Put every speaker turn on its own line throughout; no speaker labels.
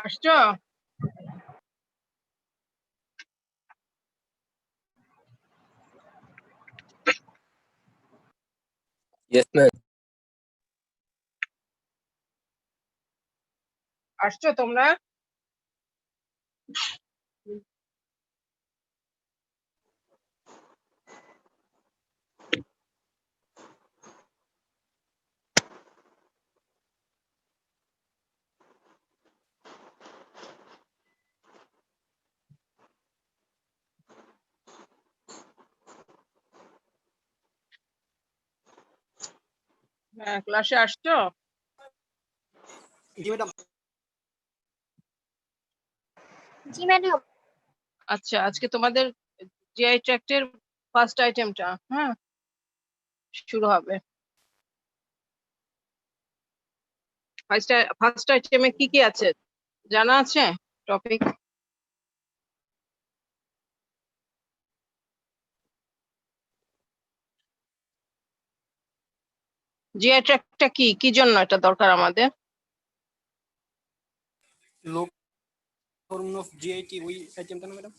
আসছো?
Yes, ma'am.
আসছো তোমরা? হ্যাঁ, ক্লাসে আসছো?
জি ম্যাডাম।
জি ম্যাডাম।
আচ্ছা, আজকে তোমাদের জিআই ট্র্যাক্টের ফার্স্ট আইটেমটা শুরু হবে। ফার্স্ট আইটেমে কি কি আছে জানা আছে? টপিক জিআই ট্র্যাক্টটা কি জন্য এটা দরকার আমাদের?
লোক ফর্ম অফ জিআইটি ওই আইটেমটা না ম্যাডাম?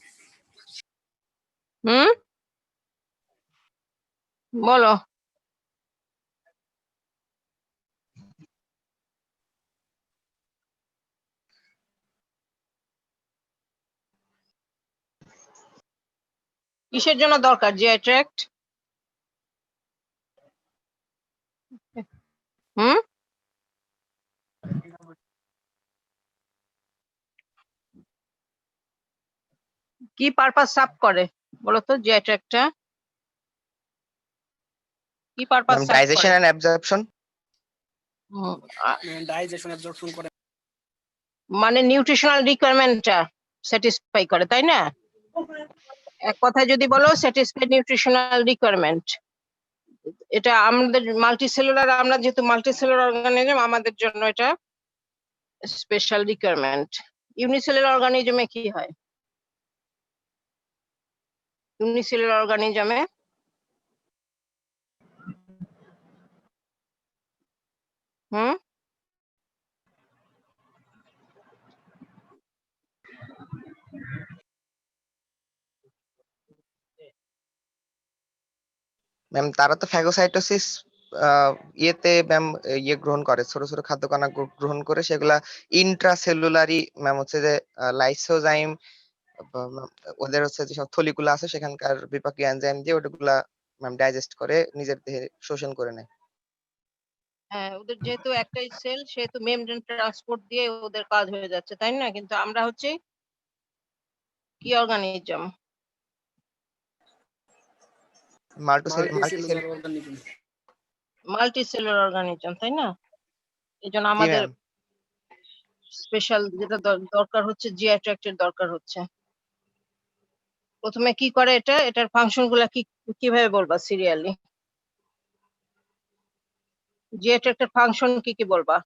বলো। কিসের জন্য দরকার জিআই ট্র্যাক্ট? কি পারপাস সার্ভ করে বলো তো জিআই ট্র্যাক্টটা? কি পারপাস সার্ভ করে?
Digestion and absorption.
Digestion absorption করে,
মানে নিউট্রিশনাল রিকোয়ারমেন্টটা স্যাটিসফাই করে, তাই না? এক কথায় যদি বলো স্যাটিসফাই নিউট্রিশনাল রিকোয়ারমেন্ট। এটা আমাদের মাল্টিসেলুলার, আমরা যেহেতু মাল্টিসেলুলার অর্গানিজম, আমাদের জন্য এটা স্পেশাল রিকোয়ারমেন্ট। ইউনিসেলুলার অর্গানিজমে কি হয়? ইউনিসেলুলার অর্গানিজমে
ম্যাম তারা তো ফ্যাগোসাইটোসিস ইয়েতে ম্যাম ইয়ে গ্রহণ করে, ছোট ছোট খাদ্যকণা গ্রহণ করে, সেগুলা ইন্ট্রাসেলুলারি ম্যাম হচ্ছে যে লাইসোজাইম, ওদের হচ্ছে যে সব থলিগুলো আছে সেখানকার বিপাকীয় এনজাইম দিয়ে ওগুলা ম্যাম ডাইজেস্ট করে নিজের দেহে শোষণ করে নেয়।
হ্যাঁ, ওদের যেহেতু একটাই সেল সেহেতু মেমব্রেন ট্রান্সপোর্ট দিয়ে ওদের কাজ হয়ে যাচ্ছে, তাই না? কিন্তু আমরা হচ্ছে কি অর্গানিজম? মাল্টিসেলুলার অর্গানিজম, তাই না? এই জন্য আমাদের স্পেশাল যেটা দরকার হচ্ছে জিআই ট্র্যাক্টের দরকার হচ্ছে। প্রথমে কি করে এটা, এটার ফাংশন গুলা কিভাবে বলবা সিরিয়ালি? জিআই ট্র্যাক্টের ফাংশন কি বলবা?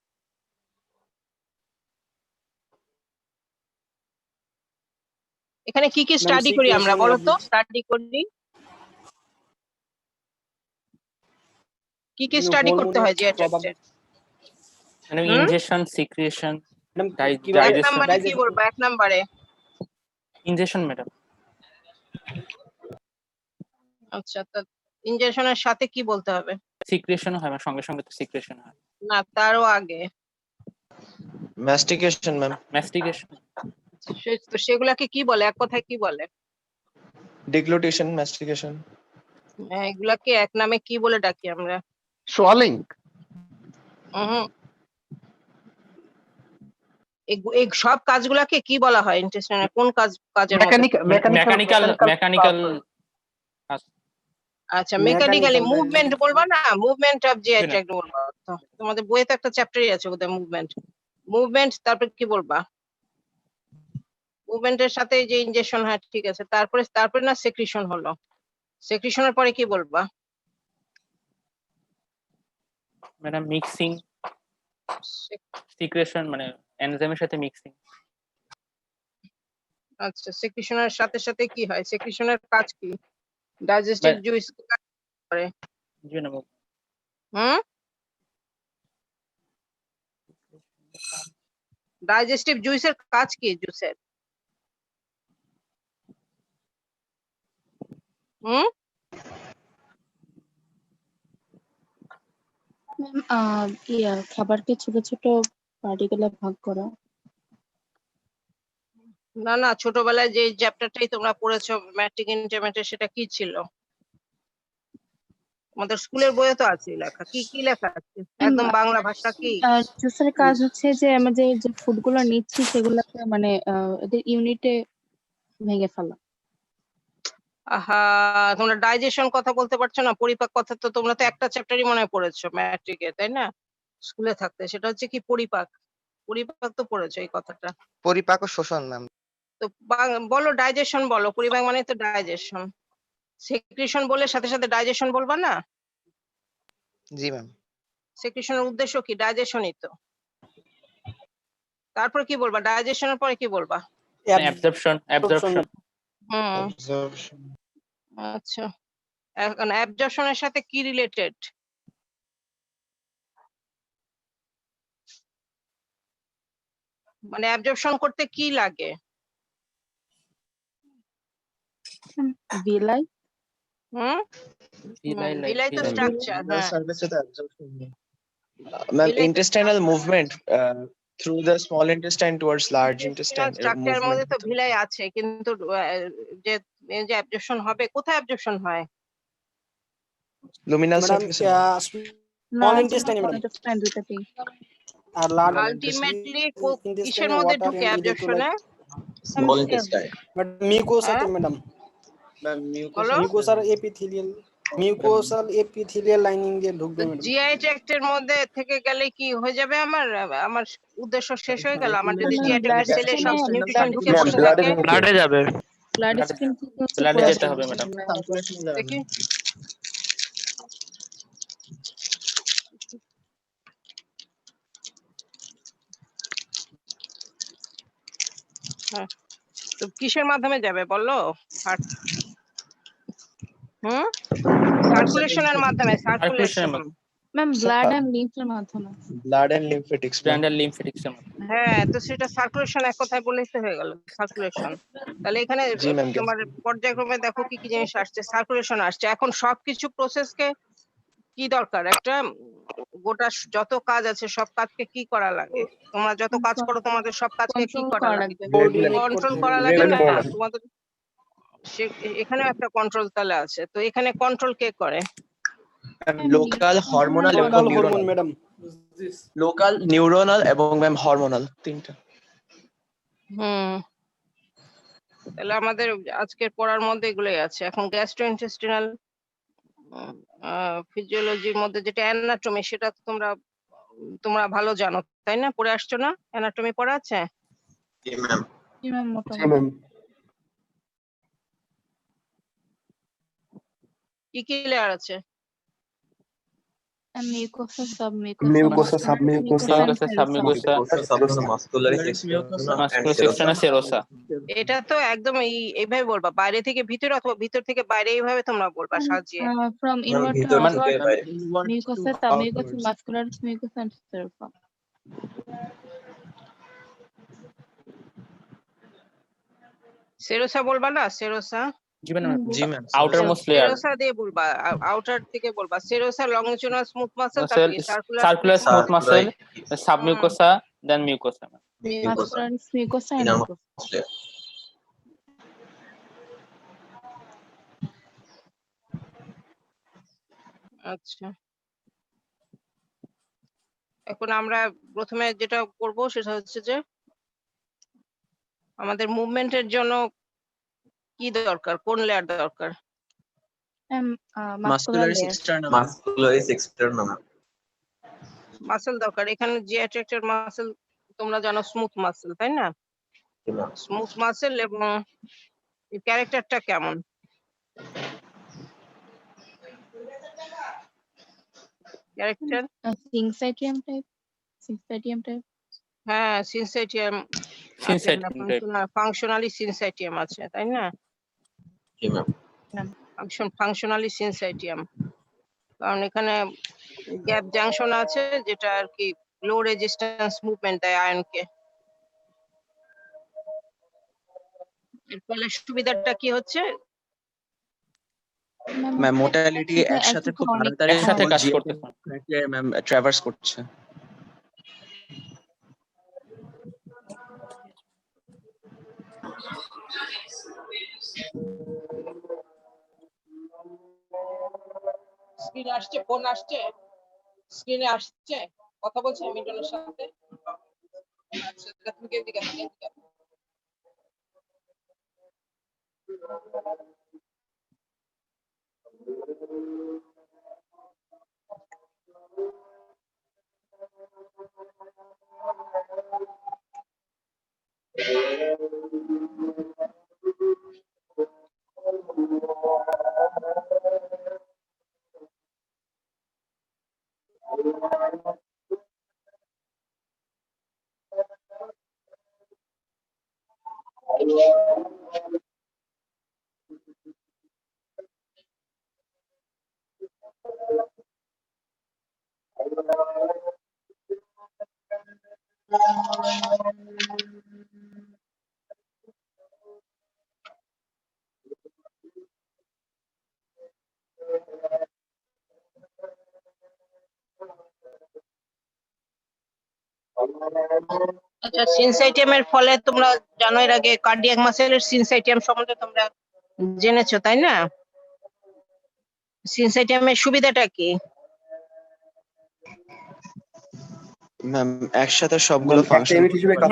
এখানে কি স্টাডি করি আমরা বলো তো? স্টাডি করি কি স্টাডি করতে হয় জিআই ট্র্যাক্টের?
মানে ইনজেকশন, সিক্রিয়েশন,
এক নম্বরে কি বলবা? এক নম্বরে
ইনজেকশন ম্যাডাম।
আচ্ছা, তো ইনজেকশনের সাথে কি বলতে হবে?
সিক্রিয়েশন হয়, সঙ্গে সঙ্গে তো সিক্রিয়েশন হয়
না, তারও আগে
ম্যাস্টিকেশন ম্যাম।
ম্যাস্টিকেশন।
তো সেগুলাকে কি বলে? এক কথায় কি বলে?
ডিগ্লুটিশন, ম্যাস্টিকেশন।
এগুলাকে এক নামে কি বলে ডাকি আমরা?
সোয়ালিং।
এই সব কাজগুলাকে কি বলা হয় ইন্টেস্টাইনের? কোন কাজের মধ্যে?
মেকানিক্যাল।
আচ্ছা, মেকানিক্যালি মুভমেন্ট বলবা না? মুভমেন্ট অফ জিআই ট্র্যাক্ট বলবা। তোমাদের বইয়ে তো একটা চ্যাপ্টারই আছে ওদের মুভমেন্ট। তারপর কি বলবা? মুভমেন্টের সাথে যে ইনজেকশন হয়, ঠিক আছে। তারপরে না সেক্রিশন হলো। সেক্রিশনের পরে কি বলবা?
ম্যাডাম মিক্সিং, সিক্রিয়েশন মানে এনজাইমের সাথে মিক্সিং।
আচ্ছা, সেক্রিশনের সাথে সাথে কি হয়? সেক্রিশনের কাজ কি? ডাইজেস্টিভ জুইস করে। ডাইজেস্টিভ জুসের কাজ কি জুসের? হুম
খাবারকে ছোট ছোট পার্টিকুলে ভাগ করা।
না না, ছোটবেলায় যে চ্যাপ্টারটাই তোমরা পড়েছো ম্যাট্রিক ইন্টারমিডিয়েট, সেটা কি ছিল? আমাদের স্কুলের বইয়ে তো আছে লেখা। কি কি লেখা আছে একদম বাংলা ভাষা কি?
জুসের কাজ হচ্ছে যে আমাদের যে ফুডগুলো নিচ্ছি সেগুলোকে মানে এদের ইউনিটে ভেঙে ফেলা।
আহা, তোমরা ডাইজেশন কথা বলতে পারছো না? পরিপাক কথা তো তোমরা তো একটা চ্যাপ্টারই মনে হয় পড়েছো ম্যাট্রিকে, তাই না? স্কুলে থাকতে সেটা হচ্ছে কি পরিপাক। পরিপাক তো পড়েছো এই কথাটা।
পরিপাক ও শোষণ ম্যাম।
তো বলো ডাইজেশন বলো। পরিপাক মানে তো ডাইজেশন। সেক্রিশন বলে সাথে সাথে ডাইজেশন বলবা না?
জি ম্যাম।
সেক্রিশনের উদ্দেশ্য কি? ডাইজেশনই তো। তারপর কি বলবা? ডাইজেশনের পরে কি বলবা?
অ্যাবজর্পশন।
হুম আচ্ছা, এখন অ্যাবজর্পশনের সাথে কি রিলেটেড? মানে অ্যাবজর্পশন করতে কি লাগে?
বিলাই।
হুম বিলাই তো স্ট্রাকচার। হ্যাঁ
Ma'am,
বিলাই
intestinal movement through the small intestine towards large intestine.
স্ট্রাকচারের মধ্যে
movement.
তো ভিলাই আছে, কিন্তু যে এই যে অ্যাবজর্পশন হবে কোথায় অ্যাবজর্পশন হয়?
Luminal
madam
surface. ma'am.
Small ইন্টেস্টাইনে ম্যাডাম
ইন্টেস্টাইন দুটাতেই।
আর লার্জ
আলটিমেটলি কিসের
ইন্টেস্টাইনে
মধ্যে
ওয়াটার
ঢুকে
এন্ড
অ্যাবজর্পশনে?
small intestine.
বাট মিউকোসাতে
হ্যাঁ?
ম্যাডাম
Ma'am,
বলো।
মিউকোসার এপিথেলিয়াল মিউকোসাল এপিথেলিয়াল লাইনিং দিয়ে ঢুকবে ম্যাডাম।
জিআই ট্র্যাক্টের মধ্যে থেকে গেলে কি হয়ে যাবে? আমার উদ্দেশ্য শেষ হয়ে গেল। আমার যদি জিআই ট্র্যাক্টের সেলে সব নিউট্রিশন ঢুকে
Ma'am,
বসে
blood
থাকে।
ব্লাডে যাবে।
ব্লাড স্ট্রিম থেকে হচ্ছে
ব্লাডে
পুরো
যেতে হবে ম্যাডাম।
দেখি হ্যাঁ, তো কিসের মাধ্যমে যাবে বলো? হার্ট সার্কুলেশনের মাধ্যমে। সার্কুলেশন।
ম্যাম ব্লাড এন্ড লিম্ফের মাধ্যমে।
blood and lymphatics. ma'am.
Standard lymphatics এর মধ্যে।
হ্যাঁ, তো সেটা সার্কুলেশন এক কথায় বলেই তো হয়ে গেল সার্কুলেশন। তাহলে এখানে
জি ম্যাম।
তোমার পর্যায়ক্রমে দেখো কি কি জিনিস আসছে। সার্কুলেশন আসছে। এখন সবকিছু প্রসেসকে কি দরকার? একটা গোটা যত কাজ আছে সব কাজকে কি করা লাগে? তোমরা যত কাজ করো তোমাদের সব কাজকে কি
কন্ট্রোল
করা
করা
লাগে?
লাগবে।
কন্ট্রোল করা লাগে না?
Regulate.
তোমাদের এখানেও একটা কন্ট্রোল তাহলে আছে। তো এখানে কন্ট্রোল কে করে?
Local hormonal এবং
hormone
neuronal.
Madam.
Local neuronal এবং ম্যাম hormonal তিনটা।
তাহলে আমাদের আজকের পড়ার মধ্যে এগুলোই আছে। এখন গ্যাস্ট্রোইন্টেস্টিনাল ফিজিওলজির মধ্যে যেটা অ্যানাটমি, সেটা তো তোমরা ভালো জানো, তাই না? পড়ে আসছো না? অ্যানাটমি পড়া আছে?
জি ম্যাম।
জি ম্যাম মোটামুটি।
কি কি লেয়ার আছে?
Mucosa,
mucosa,
submucosa,
submucosa,
Muscular
muscular সেকশনে সেরোসা।
এটা তো একদম এইভাবে বলবা, বাইরে থেকে ভিতরে অথবা ভিতর থেকে বাইরে, এইভাবে তোমরা বলবা সাজিয়ে।
ফ্রম ইনওয়ার্ড টু
ভিতর
আউটওয়ার্ড,
থেকে বাইরে।
Mucosa, submucosa, muscularis mucosa and serosa.
Serosa বলবা না? সেরোসা
জি ma'am.
Outermost layer.
Serosa দিয়ে বলবা, আউটার থেকে বলবা। সেরোসা লংজিচুডাল স্মুথ মাসল, তারপরে
circular smooth muscle, submucosa, then mucosa.
Muscularis mucosa and mucosa.
আচ্ছা, এখন আমরা প্রথমে যেটা করব সেটা হচ্ছে যে আমাদের মুভমেন্টের জন্য কি দরকার? কোন লেয়ার দরকার?
Muscularis
external.
Muscularis external.
Muscle দরকার। এখানে জিআই ট্র্যাক্টের মাসল তোমরা জানো স্মুথ মাসল, তাই না?
জি ম্যাম।
স্মুথ মাসল এবং ক্যারেক্টারটা কেমন? Character
syncytium type.
হ্যাঁ, সিনসাইটিয়াম ফাংশনালি সিনসাইটিয়াম আছে, তাই না?
জি ম্যাম।
ফাংশনালি সিনসাইটিয়াম, কারণ এখানে গ্যাপ জাংশন আছে যেটা আর কি লো রেজিস্ট্যান্স মুভমেন্ট দেয় আয়নকে। এর ফলে সুবিধাটা কি হচ্ছে?
ম্যাম মোটালিটি
এটা
একসাথে খুব
অনেক
তাড়াতাড়ি
একসাথে কাজ
GA
করতে
ম্যাম ট্রাভার্স করছে।
স্ক্রিনে আসছে, ফোন আসছে, স্ক্রিনে আসছে, কথা বলছে মিটনের সাথে। আচ্ছা, তুমি এদিকে আসো, এদিকে আসো। আচ্ছা, সিনসাইটিয়ামের ফলে তোমরা জানো এর আগে কার্ডিয়াক মাসেলের সিনসাইটিয়াম সম্বন্ধে তোমরা জেনেছো, তাই না? সিনসাইটিয়ামের সুবিধাটা কি?
ম্যাম একসাথে সবগুলো ফাংশন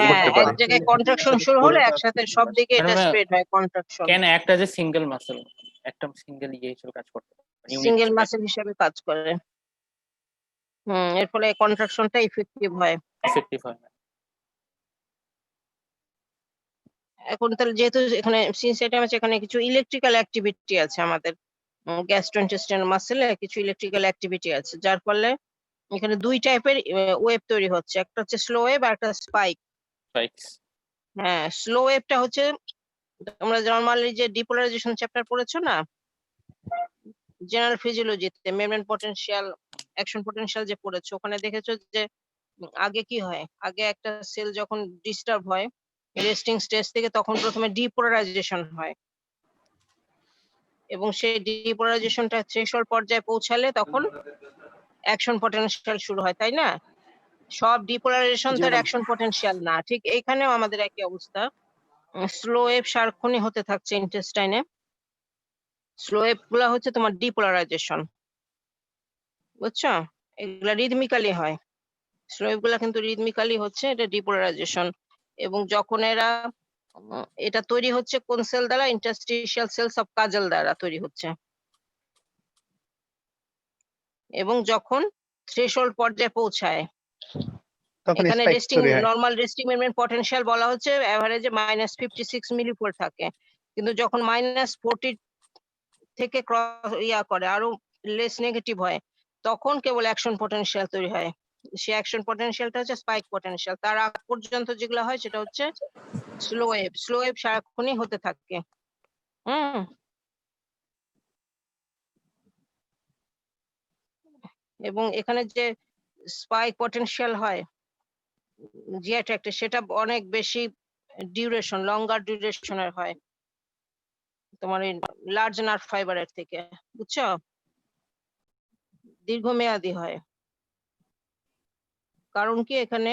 হ্যাঁ, এক জায়গায় কন্ট্রাকশন শুরু হলে একসাথে সব দিকে এটা
ম্যাম,
স্প্রেড হয় কন্ট্রাকশন।
কেন একটা যে সিঙ্গেল মাসেল, একটা সিঙ্গেল ইয়ে হিসেবে কাজ করতে পারে,
সিঙ্গেল মাসেল হিসেবে কাজ করে। এর ফলে কন্ট্রাকশনটা ইফেক্টিভ হয়।
এফেক্টিভ হয় না।
এখন তাহলে যেহেতু এখানে সিনসাইটিয়াম আছে, এখানে কিছু ইলেকট্রিক্যাল অ্যাক্টিভিটি আছে আমাদের গ্যাস্ট্রোইন্টেস্টাইনাল মাসেলে কিছু ইলেকট্রিক্যাল অ্যাক্টিভিটি আছে, যার ফলে এখানে দুই টাইপের ওয়েভ তৈরি হচ্ছে, একটা হচ্ছে স্লো ওয়েভ আর একটা স্পাইক।
স্পাইকস।
হ্যাঁ, স্লো ওয়েভটা হচ্ছে তোমরা নরমালি যে ডিপোলারাইজেশন চ্যাপ্টার পড়েছো না, জেনারেল ফিজিওলজিতে মেমব্রেন পটেনশিয়াল, অ্যাকশন পটেনশিয়াল যে পড়েছো, ওখানে দেখেছো যে আগে কি হয়, আগে একটা সেল যখন ডিস্টার্ব হয় রেস্টিং স্টেজ থেকে, তখন প্রথমে ডিপোলারাইজেশন হয় এবং সেই ডিপোলারাইজেশনটা থ্রেশহোল্ড পর্যায়ে পৌঁছালে তখন অ্যাকশন পটেনশিয়াল শুরু হয়, তাই না? সব ডিপোলারাইজেশন তার অ্যাকশন পটেনশিয়াল না, ঠিক এইখানেও আমাদের একই অবস্থা। স্লো ওয়েভ সারাক্ষণই হতে থাকছে ইন্টেস্টাইনে। স্লো ওয়েভ গুলা হচ্ছে তোমার ডিপোলারাইজেশন, বুঝছো? এগুলা রিদমিক্যালি হয়, স্লো ওয়েভ গুলা কিন্তু রিদমিক্যালি হচ্ছে, এটা ডিপোলারাইজেশন। এবং যখন এটা তৈরি হচ্ছে কোন সেল দ্বারা? ইন্টারস্টিশিয়াল সেলস অফ কাজল দ্বারা তৈরি হচ্ছে। এবং যখন থ্রেশহোল্ড পর্যায়ে পৌঁছায়, এখানে resting normal resting membrane potential বলা হচ্ছে এভারেজে -56 মিলিভোল্ট থাকে, কিন্তু যখন -40 থেকে করে আরো লেস নেগেটিভ হয়, তখন কেবল অ্যাকশন পটেনশিয়াল তৈরি হয়। সেই অ্যাকশন পটেনশিয়ালটা হচ্ছে স্পাইক পটেনশিয়াল। তার আগ পর্যন্ত যেগুলো হয় সেটা হচ্ছে স্লো ওয়েভ। স্লো ওয়েভ সারাক্ষণই হতে থাকে। এবং এখানে যে স্পাইক পটেনশিয়াল হয় জি অ্যাট্রাক্টে, সেটা অনেক বেশি ডিউরেশন, লঙ্গার ডিউরেশনের হয় তোমার এই লার্জ নার্ভ ফাইবারের থেকে, বুঝছো? দীর্ঘমেয়াদী হয়। কারণ কি, এখানে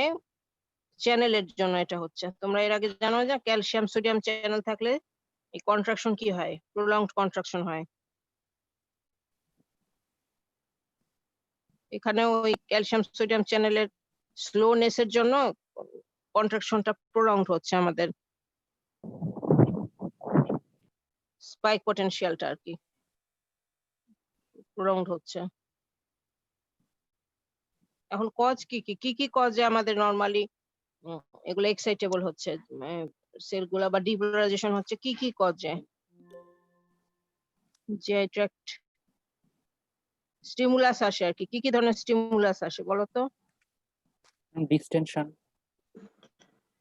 চ্যানেলের জন্য এটা হচ্ছে। তোমরা এর আগে জানো যে ক্যালসিয়াম সোডিয়াম চ্যানেল থাকলে এই কন্ট্রাকশন কি হয়? প্রলংড কন্ট্রাকশন হয়। এখানেও ওই ক্যালসিয়াম সোডিয়াম চ্যানেলের স্লোনেস এর জন্য কন্ট্রাকশনটা প্রলংড হচ্ছে আমাদের, স্পাইক পটেনশিয়ালটা আর কি প্রলংড হচ্ছে। এখন কজ কি কজে আমাদের নরমালি এগুলো এক্সাইটেবল হচ্ছে সেলগুলা বা ডিপোলারাইজেশন হচ্ছে, কি কজে? যে অ্যাট্রাক্ট স্টিমুলাস আসে আর কি ধরনের স্টিমুলাস আসে বলো তো?
ডিস্টেনশন।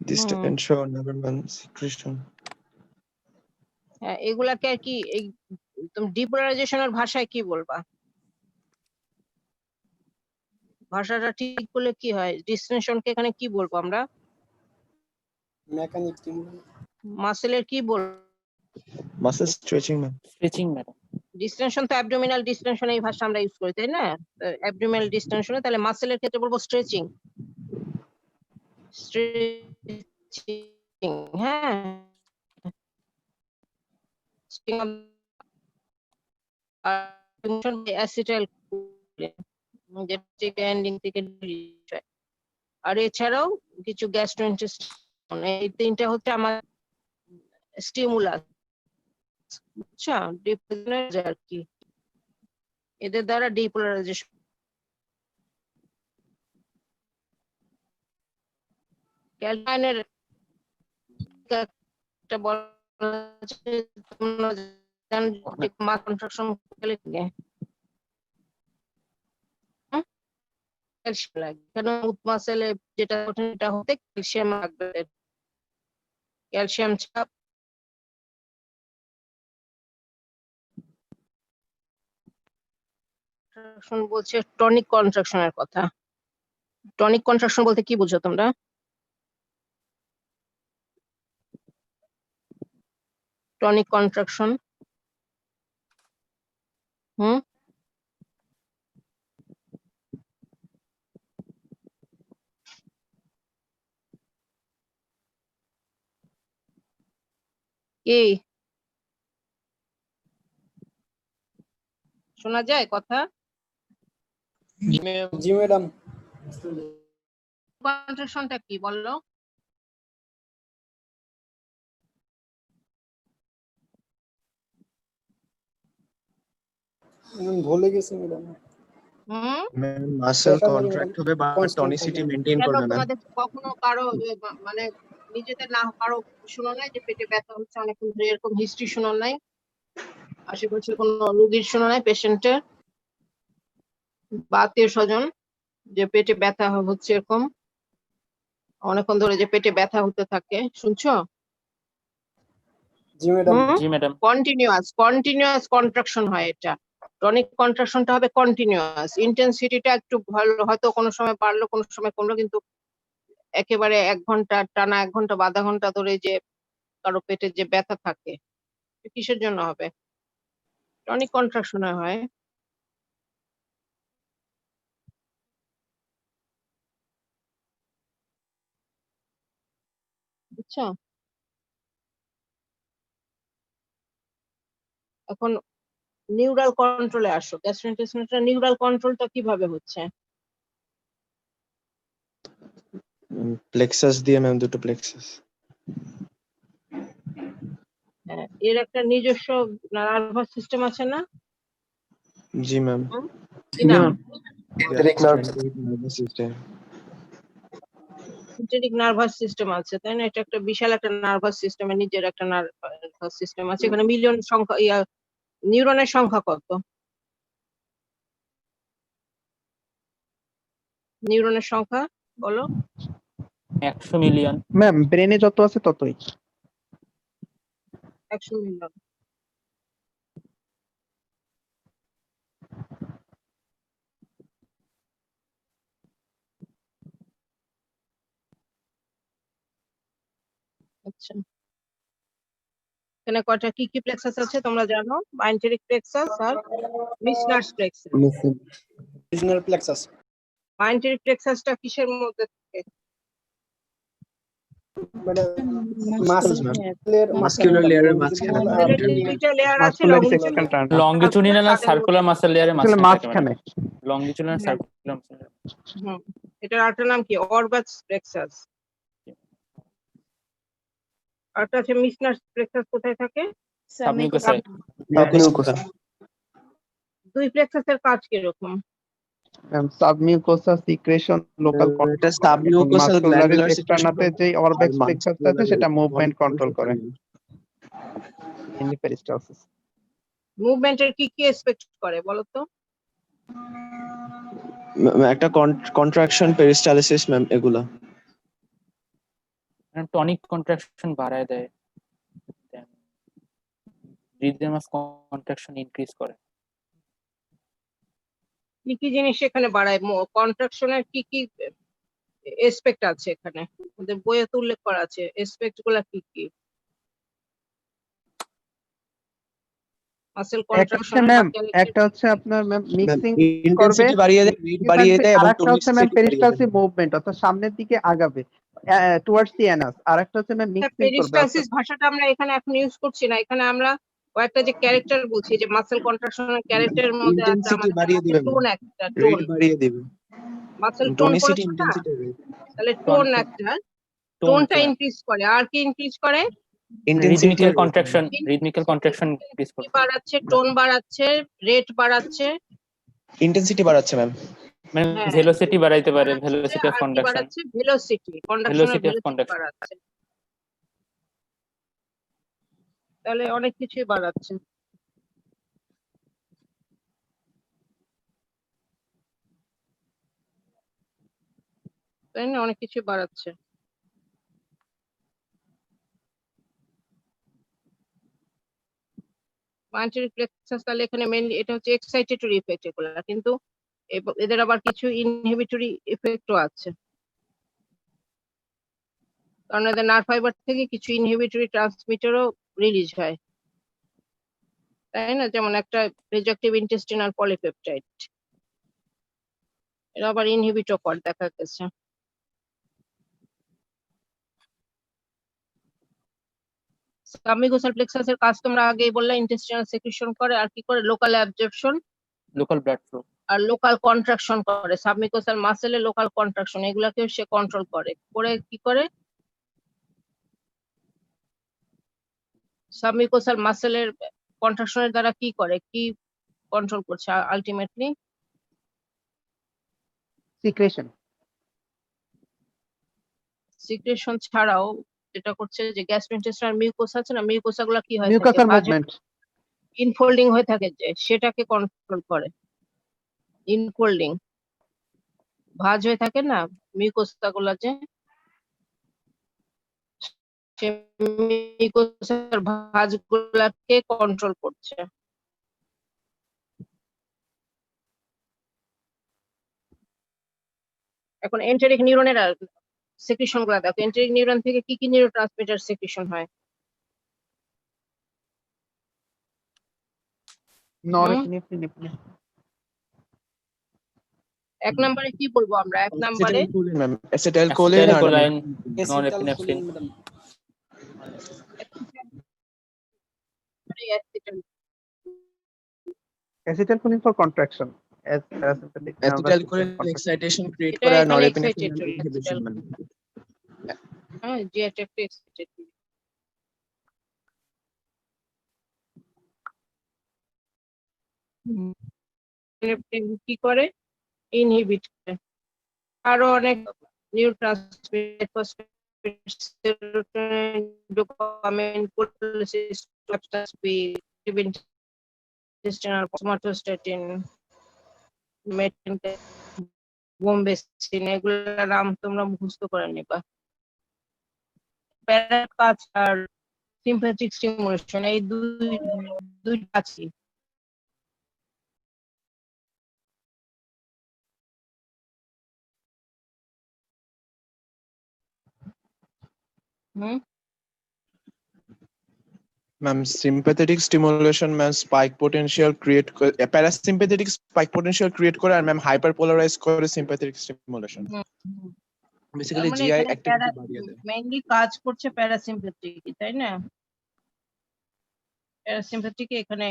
ডিস্টেনশন, নেভারম্যান সিক্রেশন।
হ্যাঁ, এগুলাকে আর কি এই তুমি ডিপোলারাইজেশনের ভাষায় কি বলবা? ভাষাটা ঠিক করলে কি হয়? ডিস্টেনশনকে এখানে কি বলবো আমরা?
মেকানিক
মাসেলের কি বলবো?
Muscle stretching, ma'am.
Stretching madam.
Distinction তো অ্যাবডোমিনাল ডিস্টেনশন এই ভাষা আমরা ইউজ করি তাই না? অ্যাবডোমিনাল ডিস্টেনশনে তাহলে মাসেলের ক্ষেত্রে বলবো স্ট্রেচিং। স্ট্রেচিং, হ্যাঁ। অ্যাসিটাইল যেটা এন্ডিং থেকে রিলিজ হয়। আর এছাড়াও কিছু গ্যাস্ট্রোইন্টেস্টাইন, এই তিনটা হচ্ছে আমার স্টিমুলাস, বুঝছো? ডিপোলারাইজার আর কি, এদের দ্বারা ডিপোলারাইজেশন। ক্যালমাইনের একটা বলা আছে, তোমরা জানো যে মাস কন্ট্রাকশন করলে ক্যালসিয়াম লাগে, কেন মাসেলে যেটা ওঠে এটা হতে ক্যালসিয়াম লাগবে। ক্যালসিয়াম ছাপ বলছে টনিক কন্ট্রাকশনের কথা। টনিক কন্ট্রাকশন বলতে কি বুঝো তোমরা? টনিক কন্ট্রাকশন কি শোনা যায় কথা?
জি ম্যাডাম।
কন্ট্রাকশনটা কি বললো?
ভুলে গেছি ম্যাডাম।
মাসেল
দেখা যাবে
কন্ট্রাক্ট হবে বা
constant
টনিসিটি
থাকবে।
মেইনটেইন
কেন
করবে, ম্যাম।
তোমাদের কখনো কারো মানে নিজেদের না কারো শোনা নাই যে পেটে ব্যথা হচ্ছে অনেকক্ষণ ধরে, এরকম হিস্ট্রি শোনা নাই? আশেপাশে কোনো রোগীর শোনা নাই, পেশেন্টের বা আত্মীয় স্বজন যে পেটে ব্যথা হচ্ছে এরকম অনেকক্ষণ ধরে, যে পেটে ব্যথা হতে থাকে, শুনছো?
জি ম্যাডাম।
জি ম্যাডাম।
কন্টিনিউয়াস কন্ট্রাকশন হয় এটা। টনিক কন্ট্রাকশনটা হবে কন্টিনিউয়াস, ইন্টেন্সিটিটা একটু ভালো, হয়তো কোনো সময় বাড়লো কোনো সময় কমলো, কিন্তু একেবারে 1 ঘন্টা টানা 1 ঘন্টা বা আধা ঘন্টা ধরে যে কারো পেটে যে ব্যথা থাকে, কিসের জন্য হবে? টনিক কন্ট্রাকশনে হয়। বুঝছো? এখন নিউরাল কন্ট্রোলে আসো। গ্যাস্ট্রোইন্টেস্টাইনাল নিউরাল কন্ট্রোলটা কিভাবে হচ্ছে?
প্লেক্সাস দিয়ে, ম্যাম, দুটো প্লেক্সাস।
এর একটা নিজস্ব নার্ভাস সিস্টেম আছে না?
জি ম্যাম।
কি নাম? সিন্থেটিক নার্ভাস সিস্টেম আছে তাই না? এটা একটা বিশাল একটা নার্ভাস সিস্টেমের নিজের একটা নার্ভাস সিস্টেম আছে। এখানে মিলিয়ন সংখ্যা নিউরনের সংখ্যা কত? নিউরনের সংখ্যা বলো।
100 মিলিয়ন।
ম্যাম ব্রেনে যত আছে ততই।
100 মিলিয়ন। আচ্ছা, এখানে কয়টা কি কি প্লেক্সাস আছে তোমরা জানো? মাইন্টেরিক প্লেক্সাস আর Meissner's plexus.
Regional plexus.
Myenteric প্লেক্সাসটা কিসের মধ্যে থাকে?
মাসকুলার লেয়ারের মাঝখানে।
দুইটা লেয়ার আছে,
মাসকুলারিস এক্সটেন্ডার
লংগিচুডিনাল আর সার্কুলার মাসেল লেয়ারের
আসলে
মাঝখানে থাকে
মাঝখানে।
Madam. Longitudinal circular muscle layer.
এটার আরেকটা নাম কি? Auerbach's plexus. আরেকটা আছে মিসনার্স প্লেক্সাস। কোথায় থাকে?
সাবমিউকাসায়।
দুই প্লেক্সাসের কাজ কি রকম?
সাবমিউকোসা সিক্রেশন লোকাল
এটা সাবমিউকোসাল গ্ল্যান্ডুলার
এক্সটার্নাতে যে অরবেক্স প্লেক্সাস আছে সেটা মুভমেন্ট কন্ট্রোল করে। ইনলি পেরিস্টালসিস
মুভমেন্টের কি কি এসপেক্ট করে বলো তো?
একটা কন্ট্রাকশন, পেরিস্টালসিস, ম্যাম, এগুলা।
টনিক কন্ট্রাকশন বাড়ায় দেয়, রিদম অফ কন্ট্রাকশন ইনক্রিজ করে।
কি কি জিনিস এখানে বাড়ায়? কন্ট্রাকশনের কি কি এসপেক্ট আছে এখানে? আমাদের বইয়ে তো উল্লেখ করা আছে, এসপেক্ট গুলা কি কি? মাসেল
একটা হচ্ছে
কন্ট্রাকশনের
ম্যাম,
বা
একটা হচ্ছে আপনার ম্যাম মিক্সিং করবে
ইন্টেন্সিটি বাড়িয়ে দেয়, রেট বাড়িয়ে দেয়, এবং
আরেকটা হচ্ছে ম্যাম
টোনিসিটি বাড়িয়ে দেয়।
পেরিস্টালসিস মুভমেন্ট, অর্থাৎ সামনের দিকে আগাবে টুয়ার্ডস দি অ্যানাস। আরেকটা হচ্ছে ম্যাম মিক্সিং করবে,
পেরিস্টালসিস ভাষাটা আমরা এখানে এখন ইউজ করছি না, এখানে আমরা কয়েকটা যে ক্যারেক্টার বলছি, যে মাসেল কন্ট্রাকশনের ক্যারেক্টারের মধ্যে আছে
ইন্টেন্সিটি
আমাদের
বাড়িয়ে দিবে,
টোন, একটা
রেট
টোন,
বাড়িয়ে দিবে।
মাসেল টোন
টোনিসিটি,
করেছো না,
ইন্টেন্সিটি, রেট।
তাহলে টোন একটা, টোনটা ইনক্রিজ করে। আর কি ইনক্রিজ করে?
রিদমিক্যাল কন্ট্রাকশন, রিদমিক্যাল কন্ট্রাকশন ইনক্রিজ করবে,
বাড়াচ্ছে, টোন বাড়াচ্ছে, রেট বাড়াচ্ছে,
ইন্টেন্সিটি বাড়াচ্ছে ম্যাম।
মানে
হ্যাঁ,
ভেলোসিটি বাড়াইতে পারে,
বাড়াচ্ছে,
ভেলোসিটি অফ
আর কি
কন্ডাকশন,
বাড়াচ্ছে? ভেলোসিটি, কন্ডাকশনের
ভেলোসিটি অফ
ভেলোসিটি
কন্ডাকশন।
বাড়াচ্ছে। তাহলে অনেক কিছুই বাড়াচ্ছে। তাই না, অনেক কিছুই বাড়াচ্ছে। মাইন্ডারি প্লেক্সাস, তাহলে এখানে মেইনলি এটা হচ্ছে এক্সাইটেটরি ইফেক্ট এগুলো, কিন্তু এদের আবার কিছু ইনহিবিটরি ইফেক্টও আছে, কারণ এদের নার্ভ ফাইবার থেকে কিছু ইনহিবিটরি ট্রান্সমিটারও রিলিজ হয়, তাই না? যেমন একটা ভেজোঅ্যাক্টিভ ইন্টেস্টিনাল পলিপেপটাইড, এরা আবার ইনহিবিটও করে দেখা গেছে। সাবমিউকোসাল প্লেক্সাসের কাজ তোমরা আগেই বললে, ইন্টেস্টিনাল সেক্রিশন করে, আর কি করে? Local absorption
local blood flow
আর লোকাল কন্ট্রাকশন করে। সাবমিউকোসাল মাসেলের লোকাল কন্ট্রাকশন, এগুলাকেও সে কন্ট্রোল করে। করে কি করে? সাবমিউকোসাল মাসেলের কন্ট্রাকশনের দ্বারা কি করে, কি কন্ট্রোল করছে আলটিমেটলি?
সিক্রেশন।
সিক্রেশন ছাড়াও যেটা করছে, যে গ্যাস্ট্রোইন্টেস্টাইনাল মিউকোসা আছে না, মিউকোসা গুলা কি হয় থাকে,
মিউকাসাল মুভমেন্ট।
ইনফোল্ডিং হয়ে থাকে, যে সেটাকে কন্ট্রোল করে। ইনফোল্ডিং, ভাঁজ হয়ে থাকে না মিউকোসা গুলা, যে সে মিউকোসার ভাঁজ গুলাকে কন্ট্রোল করছে। এখন এন্টেরিক নিউরনের সেক্রিশন গুলা দেখো, এন্টেরিক নিউরন থেকে কি কি নিউরোট্রান্সমিটার সেক্রিশন হয়?
নরএপিনেফ্রিন।
এক নম্বরে কি বলবো আমরা? এক নম্বরে
অ্যাসিটাইলকোলিন ম্যাম, অ্যাসিটাইলকোলিন আর
acetylcholine,
acetylcholine
norepinephrine.
Madam.
Acetylcholine for contraction, as parasympathetic nervous
acetylcholine
system contraction.
Excitation create
এটা
করে, আর
এখানে
নরএপিনেফ্রিন
এক্সাইটেটরি,
ইনহিবিশন ম্যাম।
হ্যাঁ, যে এটা একটা এক্সাইটেটরি। কি করে? ইনহিবিট করে। আরো অনেক neurotransmitter, serotonin, dopamine, intestinal somatostatin, বোম্বেসিন, এগুলোর নাম তোমরা মুখস্থ করে নিবা। প্যারাকাজ আর সিম্প্যাথিক স্টিমুলেশন, এই দুইটা আছে। হুম,
ma'am sympathetic stimulation ma'am spike potential create করে, প্যারাসিম্প্যাথেটিক স্পাইক পোটেনশিয়াল ক্রিয়েট করে, আর ম্যাম হাইপারপোলারাইজ করে সিম্প্যাথেটিক স্টিমুলেশন। বেসিক্যালি
মানে
জিআই
এখানে
অ্যাক্টিভিটি বাড়িয়ে দেয়।
মেইনলি কাজ করছে প্যারাসিম্প্যাথিক, তাই না? প্যারাসিম্প্যাথিক এখানে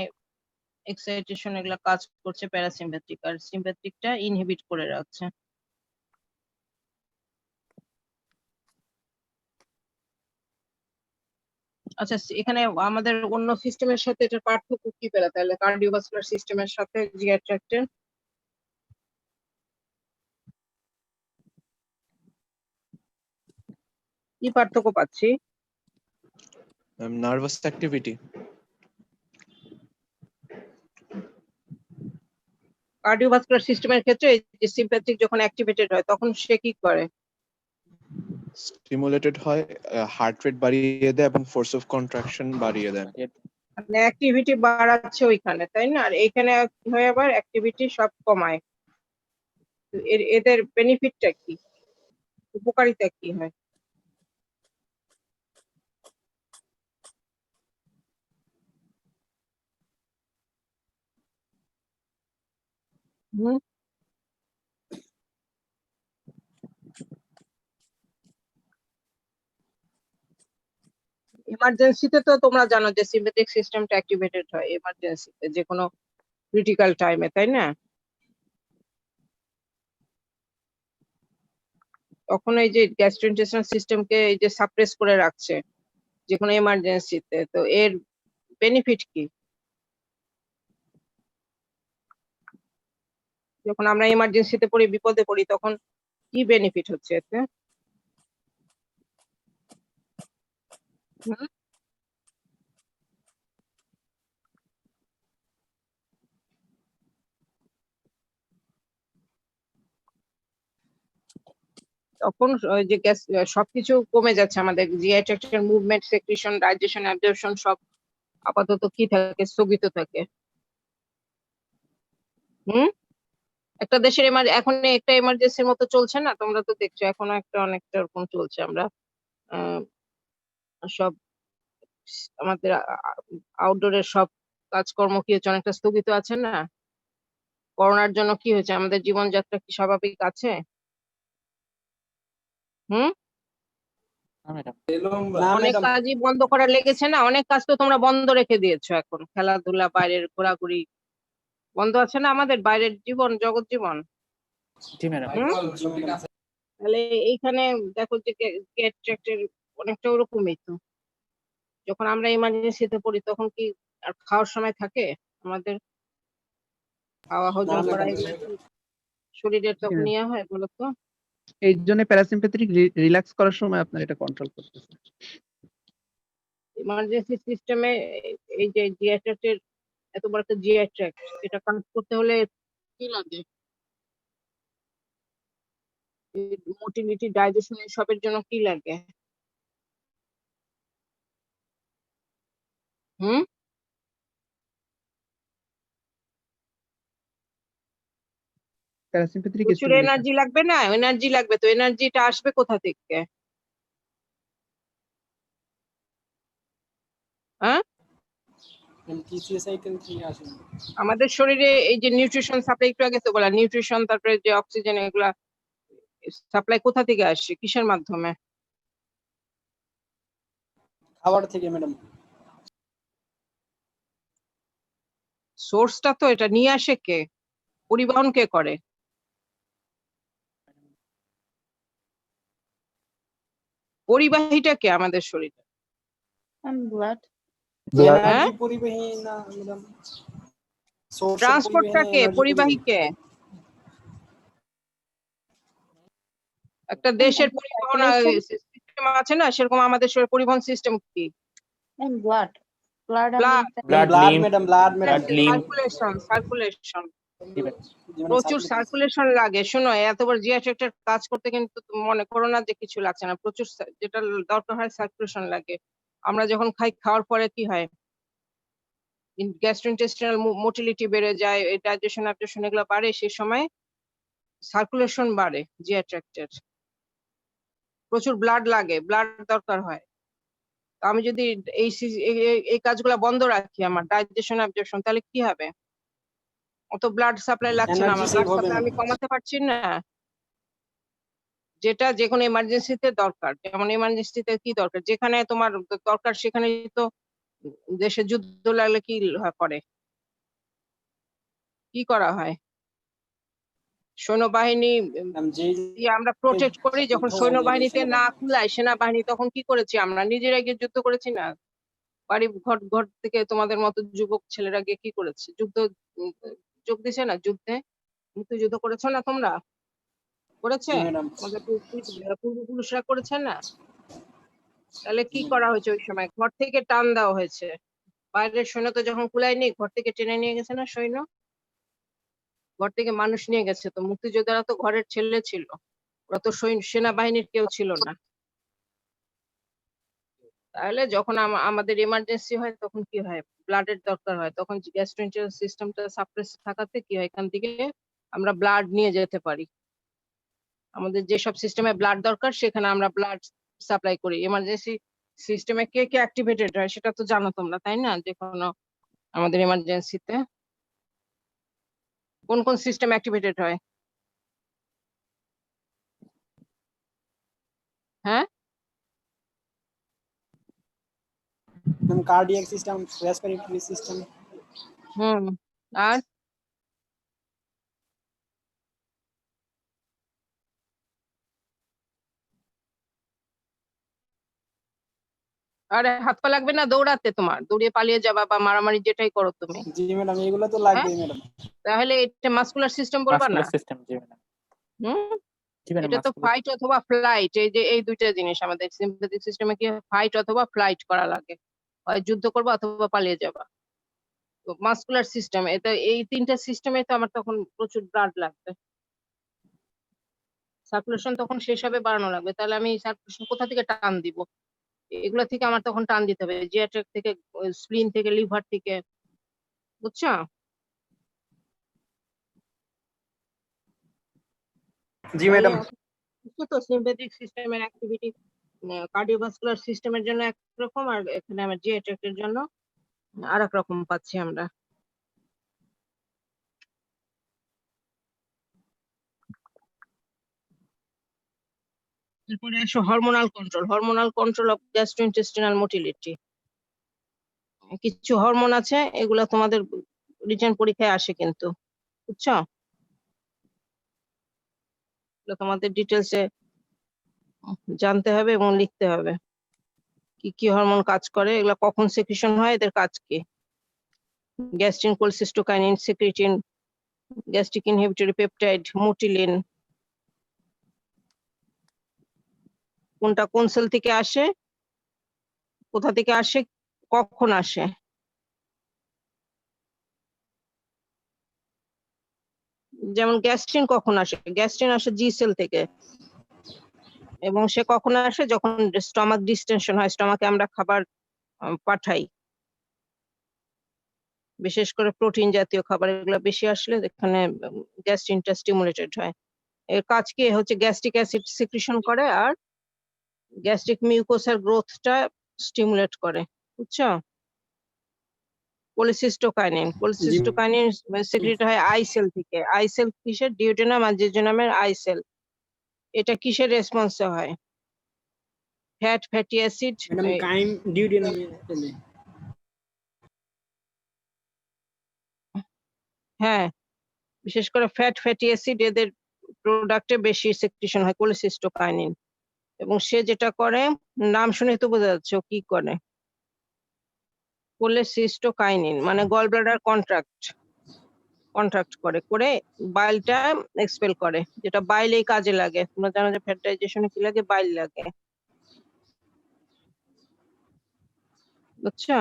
এক্সাইটেশন এগুলা কাজ করছে প্যারাসিম্প্যাথিক, আর সিম্প্যাথিকটা ইনহিবিট করে রাখছে। আচ্ছা, এখানে আমাদের অন্য সিস্টেমের সাথে এটার পার্থক্য কি পেলা তাহলে, কার্ডিওভাস্কুলার সিস্টেমের সাথে জিআই ট্র্যাক্টের? কি পার্থক্য পাচ্ছি?
Nervous activity.
কার্ডিওভাস্কুলার সিস্টেমের ক্ষেত্রে যে সিম্প্যাথিক যখন অ্যাক্টিভেটেড হয় তখন সে কি করে?
স্টিমুলেটেড হয়, হার্ট রেট বাড়িয়ে দেয় এবং ফোর্স অফ কন্ট্রাকশন বাড়িয়ে দেয়।
মানে অ্যাক্টিভিটি বাড়াচ্ছে ওইখানে, তাই না? আর এখানে কি হয়, আবার অ্যাক্টিভিটি সব কমায়। এদের বেনিফিটটা কি, উপকারিতা কি হয়? হুম ইমার্জেন্সিতে তো তোমরা জানো যে সিম্প্যাথেটিক সিস্টেমটা অ্যাক্টিভেটেড হয় ইমার্জেন্সিতে, যে কোনো ক্রিটিক্যাল টাইমে, তাই না? তখন এই যে গ্যাস্ট্রোইন্টেস্টাইনাল সিস্টেমকে এই যে সাপ্রেস করে রাখছে যে কোনো ইমার্জেন্সিতে, তো এর বেনিফিট কি? যখন আমরা ইমার্জেন্সিতে পড়ি, বিপদে পড়ি, তখন কি বেনিফিট হচ্ছে এতে? হুম? তখন ওই যে গ্যাস সবকিছু কমে যাচ্ছে, আমাদের জিআই ট্র্যাক্টের মুভমেন্ট, সেক্রেশন, ডাইজেশন, অ্যাবজর্পশন সব আপাতত কি থাকে, স্থগিত থাকে। হুম একটা দেশের এখন একটা এমার্জেন্সির মতো চলছে না, তোমরা তো দেখছো এখনো একটা অনেকটা ওরকম চলছে। আমরা আহ, সব আমাদের আউটডোরের সব কাজকর্ম কি হচ্ছে, অনেকটা স্থগিত আছে না? করোনার জন্য কি হয়েছে, আমাদের জীবনযাত্রা কি স্বাভাবিক আছে? হুম
না
অনেক
ম্যাডাম,
কাজই বন্ধ করা লেগেছে না, অনেক কাজ তো তোমরা বন্ধ রেখে দিয়েছো এখন, খেলাধুলা, বাইরের ঘোরাঘুরি বন্ধ আছে না, আমাদের বাইরের জীবন, জগৎ জীবন।
জি ম্যাডাম।
তাহলে এইখানে দেখো যে গেট ট্র্যাক্টের অনেকটা ওরকমই তো। যখন আমরা ইমার্জেন্সিতে পড়ি তখন কি আর খাওয়ার সময় থাকে আমাদের? খাওয়া হজম
না,
করা
ম্যাডাম।
এগুলো কি শরীরের তখন
হ্যাঁ।
নেওয়া হয় বলো তো?
এই জন্য প্যারাসিম্পেথেটিক রিল্যাক্স করার সময় আপনার এটা কন্ট্রোল করতেছে।
ইমার্জেন্সি সিস্টেমে এই যে জিআই ট্র্যাক্টের এত বড় একটা জিআই ট্র্যাক্ট, এটা কানেক্ট করতে হলে কি লাগে? মোটিলিটি, ডাইজেশন, সবের জন্য কি লাগে? হুম
প্যারাসিম্পেথেটিক
প্রচুর
স্টিমুলেশন।
এনার্জি লাগবে না? এনার্জি লাগবে, তো এনার্জিটা আসবে কোথা থেকে? হ্যাঁ
টিসিএস আইটেম থেকে আসে।
আমাদের শরীরে এই যে নিউট্রিশন সাপ্লাই, একটু আগে তো বলা, নিউট্রিশন তারপরে যে অক্সিজেন, এগুলা সাপ্লাই কোথা থেকে আসে, কিসের মাধ্যমে?
খাবার থেকে ম্যাডাম।
সোর্সটা তো এটা নিয়ে আসে কে, পরিবহন কে করে? পরিবাহীটা কে আমাদের শরীরে?
ব্লাড।
এনার্জি পরিবাহী না ম্যাডাম, সোর্সের
ট্রান্সপোর্টটা
পরিবাহী,
কে,
এনার্জি
পরিবাহী কে? একটা দেশের পরিবহন সিস্টেম আছে না, সেরকম আমাদের শরীরে পরিবহন সিস্টেম কি?
Blood. Blood
blood,
blood,
blood
lymph,
madam, blood madam.
Lymph.
Circulation, circulation,
জি ম্যাডাম,
প্রচুর সার্কুলেশন লাগে। শোনো, এতবার জিআই ট্র্যাক্টের কাজ করতে কিন্তু মনে করো না যে কিছু লাগছে না, প্রচুর যেটা দরকার হয় সার্কুলেশন লাগে। আমরা যখন খাই, খাওয়ার পরে কি হয়, গ্যাস্ট্রোইন্টেস্টিনাল মোটিলিটি বেড়ে যায়, ডাইজেশন, অ্যাবজর্পশন এগুলো বাড়ে, সেই সময় সার্কুলেশন বাড়ে জিআই ট্র্যাক্টের, প্রচুর ব্লাড লাগে, ব্লাড দরকার হয়। তো আমি যদি এই কাজগুলো বন্ধ রাখি, আমার ডাইজেশন, অ্যাবজর্পশন, তাহলে কি হবে? অত ব্লাড সাপ্লাই লাগছে না,
এনার্জি
আমার
সেভ
ব্লাড
হবে
সাপ্লাই আমি কমাতে পারছি না, যেটা যে কোনো এমার্জেন্সিতে দরকার। যেমন এমার্জেন্সিতে কি দরকার, যেখানে তোমার দরকার সেখানে তো দেশে যুদ্ধ লাগলে কি করে, কি করা হয়? সৈন্যবাহিনী
ম্যাডাম। যে
দিয়ে আমরা প্রোটেক্ট করি, যখন সৈন্যবাহিনীতে না কুলায় সেনাবাহিনী, তখন কি করেছি আমরা? নিজেরাই গিয়ে যুদ্ধ করেছি না? বাড়ি ঘর ঘর থেকে তোমাদের মতো যুবক ছেলেরা গিয়ে কি করেছে? যুদ্ধ উম, যোগ দিছে না যুদ্ধে? মুক্তিযুদ্ধ করেছো না তোমরা? করেছে?
ম্যাডাম,
আমাদের পূর্বপুরুষরা করেছে না? তাহলে কি করা হয়েছে ওই সময়? ঘর থেকে টান দেওয়া হয়েছে। বাইরের সৈন্য তো যখন কুলায়নি, ঘর থেকে টেনে নিয়ে গেছে না সৈন্য? ঘর থেকে মানুষ নিয়ে গেছে, তো মুক্তিযোদ্ধারা তো ঘরের ছেলে ছিল, ওরা তো সেনাবাহিনীর কেউ ছিল না। তাহলে যখন আমাদের ইমার্জেন্সি হয় তখন কি হয়, ব্লাডের দরকার হয়, তখন গ্যাস্ট্রোইন্টেস্টাইনাল সিস্টেমটা সাপ্রেস থাকাতে কি হয়, এখান থেকে আমরা ব্লাড নিয়ে যেতে পারি। আমাদের যেসব সিস্টেমে ব্লাড দরকার সেখানে আমরা ব্লাড সাপ্লাই করি। ইমার্জেন্সি সিস্টেমে কে কে অ্যাক্টিভেটেড হয় সেটা তো জানো তোমরা, তাই না? যে কোনো আমাদের ইমার্জেন্সিতে কোন কোন সিস্টেম অ্যাক্টিভেটেড হয়? হ্যাঁ,
ma'am cardiac system, respiratory system.
হুম, আর আরে হাত পা লাগবে না দৌড়াতে, তোমার দৌড়িয়ে পালিয়ে যাবা বা মারামারি যেটাই করো তুমি,
জি ম্যাডাম, এগুলো তো
হ্যাঁ?
লাগবেই ম্যাডাম।
তাহলে এটা মাসকুলার সিস্টেম বলবা না?
মাসকুলার সিস্টেম, জি ম্যাডাম।
হুম,
জি ম্যাডাম,
এটা তো
মাসকুলার।
ফাইট অথবা ফ্লাইট, এই যে এই দুইটা জিনিস আমাদের সিম্প্যাথেটিক সিস্টেমে কি ফাইট অথবা ফ্লাইট করা লাগে, হয় যুদ্ধ করবা অথবা পালিয়ে যাবা। তো মাসকুলার সিস্টেম, এটা এই তিনটা সিস্টেমে তো আমার তখন প্রচুর ব্লাড লাগবে, সার্কুলেশন তখন শেষ হবে, বাড়ানো লাগবে, তাহলে আমি সার্কুলেশন কোথা থেকে টান দিব? এগুলা থেকে আমার তখন টান দিতে হবে, জিয়াট্রিক থেকে, স্প্লিন থেকে, লিভার থেকে, বুঝছো?
জি ম্যাডাম।
বুঝছো তো সিম্প্যাথেটিক সিস্টেমের অ্যাক্টিভিটি কার্ডিওভাস্কুলার সিস্টেমের জন্য একরকম, আর এখানে আমার জিয়াট্রিকের জন্য আরেক রকম পাচ্ছি আমরা। এরপরে আসো hormonal control of gastrointestinal motility. কিছু হরমোন আছে, এগুলা তোমাদের রিটেন পরীক্ষায় আসে কিন্তু, বুঝছো? এগুলো তোমাদের ডিটেলসে জানতে হবে এবং লিখতে হবে কি কি হরমোন কাজ করে, এগুলা কখন সেক্রেশন হয়, এদের কাজ কি। Gastrin, cholecystokinin, secretin, gastric inhibitory peptide, motilin, কোনটা কোন সেল থেকে আসে, কোথা থেকে আসে, কখন আসে। যেমন গ্যাস্ট্রিন কখন আসে? গ্যাস্ট্রিন আসে জি সেল থেকে, এবং সে কখন আসে? যখন স্টমাক ডিস্টেনশন হয়, স্টমাকে আমরা খাবার পাঠাই, বিশেষ করে প্রোটিন জাতীয় খাবার, এগুলো বেশি আসলে এখানে গ্যাস্ট্রিনটা স্টিমুলেটেড হয়। এর কাজ কি হচ্ছে গ্যাস্ট্রিক অ্যাসিড সিক্রিশন করে আর গ্যাস্ট্রিক মিউকোসার গ্রোথটা স্টিমুলেট করে, বুঝছো? কোলিসিস্টোকাইনিন সিক্রেট হয় আই সেল থেকে। আই সেল কিসের? ডিউটেনাম আর জেজুনামের আই সেল। এটা কিসের রেসপন্সে হয়? Fatty acid,
madam chyme duodenum.
হ্যাঁ, বিশেষ করে ফ্যাটি অ্যাসিড এদের প্রোডাক্টে বেশি সেক্রেশন হয় কোলিসিস্টোকাইনিন। এবং সে যেটা করে, নাম শুনে তো বোঝা যাচ্ছে ও কি করে। কোলিসিস্টোকাইনিন মানে গল ব্লাডার কন্ট্রাক্ট করে বাইলটা এক্সপেল করে, যেটা বাইলেই কাজে লাগে। তোমরা জানো যে ফ্যাট ডাইজেশনে কি লাগে? বাইল লাগে, বুঝছো?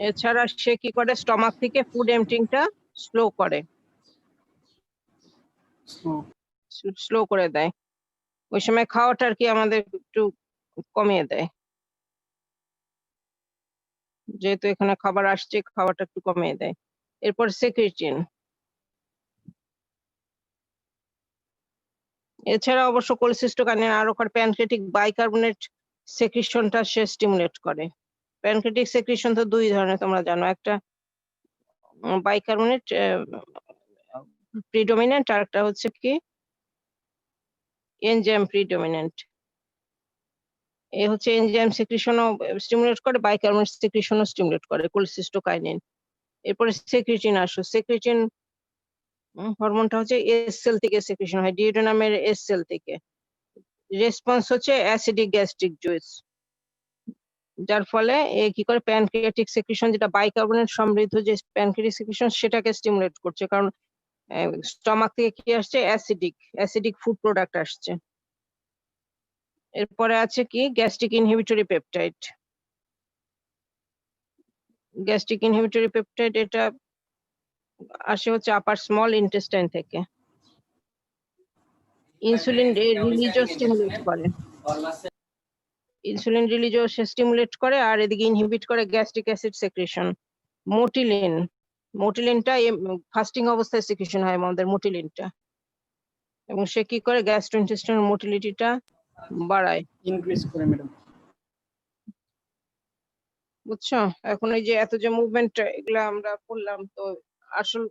এছাড়া সে কি করে? স্টমাক থেকে ফুড এমপ্টিংটা স্লো করে দেয়। ওই সময় খাওয়াটা আর কি আমাদের একটু কমিয়ে দেয়, যেহেতু এখানে খাবার আসছে, খাওয়াটা একটু কমিয়ে দেয়। এরপর সেক্রেটিন। এছাড়া অবশ্য কোলিসিস্টোকাইনিন আরো করে প্যানক্রিয়াটিক বাইকার্বনেট সেক্রেশনটা সে স্টিমুলেট করে। প্যানক্রিয়াটিক সেক্রেশন তো দুই ধরনের, তোমরা জানো, একটা বাইকার্বনেট প্রিডোমিনেন্ট, আর একটা হচ্ছে কি এনজাইম প্রিডোমিনেন্ট। এ হচ্ছে এনজাইম সেক্রেশনও স্টিমুলেট করে, বাইকার্বনেট সেক্রেশনও স্টিমুলেট করে কোলিসিস্টোকাইনিন। এরপরে সেক্রেটিন আসো। সেক্রেটিন হরমোনটা হচ্ছে এস সেল থেকে সেক্রেশন হয়, ডিউটেনামের এস সেল থেকে। রেসপন্স হচ্ছে অ্যাসিডিক গ্যাস্ট্রিক জুইস, যার ফলে এ কি করে প্যানক্রিয়াটিক সেক্রেশন, যেটা বাইকার্বনেট সমৃদ্ধ যে প্যানক্রিয়াটিক সেক্রেশন, সেটাকে স্টিমুলেট করছে, কারণ স্টমাক থেকে কি আসছে? অ্যাসিডিক ফুড প্রোডাক্ট আসছে। এরপরে আছে কি গ্যাস্ট্রিক ইনহিবিটরি পেপটাইড। এটা আসে হচ্ছে আপার স্মল ইন্টেস্টাইন থেকে। ইনসুলিন রিলিজও স্টিমুলেট করে, আর এদিকে ইনহিবিট করে গ্যাস্ট্রিক অ্যাসিড সেক্রেশন। মোটিলিনটা ফাস্টিং অবস্থায় সেক্রেশন হয় আমাদের মোটিলিনটা, এবং সে কি করে? গ্যাস্ট্রোইন্টেস্টিনাল মোটিলিটিটা বাড়ায়।
ইনক্রিজ করে ম্যাডাম।
বুঝছো? এখন এই যে এত যে মুভমেন্ট এগুলা আমরা করলাম, তো আসল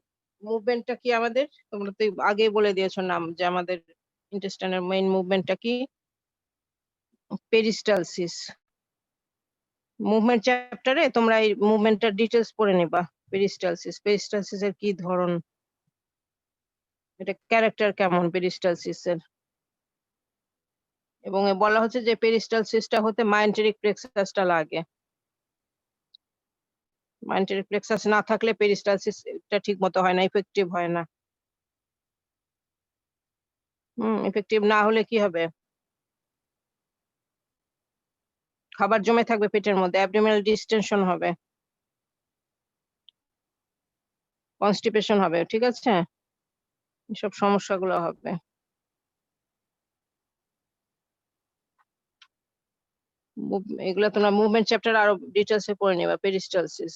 মুভমেন্টটা কি আমাদের? তোমরা তো আগেই বলে দিয়েছো নাম, যে আমাদের ইন্টেস্টাইনের মেইন মুভমেন্টটা কি? পেরিস্টালসিস। মুভমেন্ট চ্যাপ্টারে তোমরা এই মুভমেন্টটার ডিটেলস পড়ে নিবা। পেরিস্টালসিস এর কি ধরন, এটা ক্যারেক্টার কেমন পেরিস্টালসিসের, এবং বলা হচ্ছে যে পেরিস্টালসিসটা হতে মাইন্টেরিক প্লেক্সাসটা লাগে। মাইন্টেরিক প্লেক্সাস না থাকলে পেরিস্টালসিসটা ঠিক মতো হয় না, ইফেক্টিভ হয় না। ইফেক্টিভ না হলে কি হবে? খাবার জমে থাকবে পেটের মধ্যে, অ্যাবডোমিনাল ডিস্টেনশন হবে, কনস্টিপেশন হবে, ঠিক আছে? এসব সমস্যাগুলো হবে। এগুলো তোমরা মুভমেন্ট চ্যাপ্টার আরো ডিটেলসে পড়ে নেবা, পেরিস্টালসিস।